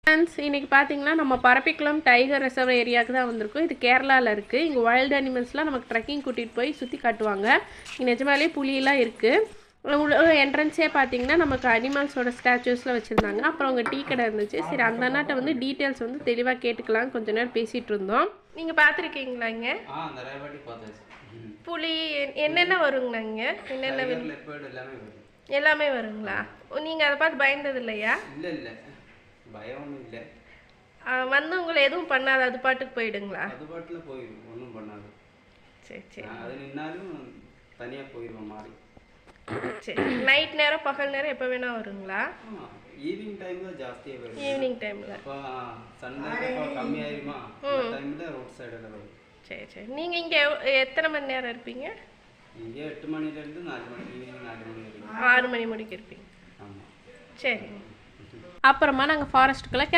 Friends இன்றைக்கி பார்த்தீங்கன்னா நம்ம பரப்பிக்குளம் டைகர் ரிசர்வ் ஏரியாவுக்கு தான் வந்திருக்கோம். இது கேரளாவில் இருக்குது. இங்கே வைல்டு அனிமல்ஸ்லாம் நமக்கு ட்ரெக்கிங் கூட்டிகிட்டு போய் சுற்றி காட்டுவாங்க. இங்கே நிஜமாலே புலியெல்லாம் இருக்குது. என்ட்ரன்ஸே பார்த்தீங்கன்னா நமக்கு அனிமல்ஸோட ஸ்டாச்சுஸ்லாம் வச்சுருந்தாங்க. அப்புறம் அங்கே டீ கடை இருந்துச்சு. சரி அந்த அண்ணாட்ட வந்து டீட்டெயில்ஸ் வந்து தெளிவாக கேட்டுக்கலாம் கொஞ்ச நேரம் பேசிகிட்டு இருந்தோம். நீங்கள் பார்த்துருக்கீங்களா இங்கே புலி என்னென்ன வருங்கண்ணா? இங்கே என்னென்ன எல்லாமே வருங்களா? நீங்கள் அதை பார்த்து பயந்தது இல்லையா? இல்லை பயம் இல்லை. வந்து உங்களை எதுவும் பண்ணாது, அது பாட்டுக்கு போயிடுங்களா? அது பாட்டில் போயிடும், ஒன்றும் பண்ணாது. சரி அது நின்னாலும் தனியாக போயிடுவோம் மாறி. சரி நைட் நேரம் பகல் நேரம் எப்போ வேணா வருங்களா? ஈவினிங் டைம் தான் ஜாஸ்தியாக வரும். ஈவினிங் டைமில் இப்போ சண்டே கம்மியாயிருமா டைமில் ரோட் சைடில் வரும். சரி நீங்கள் இங்கே எத்தனை மணி நேரம் இருப்பீங்க? இங்கே 8 மணிலேருந்து 4 மணி, ஈவினிங் 4 மணி வரைக்கும். 6 மணி முடிக்க இருப்பீங்க. ஆமாம். சரி அப்புறமா நாங்கள் ஃபாரஸ்ட்டுக்குள்ளே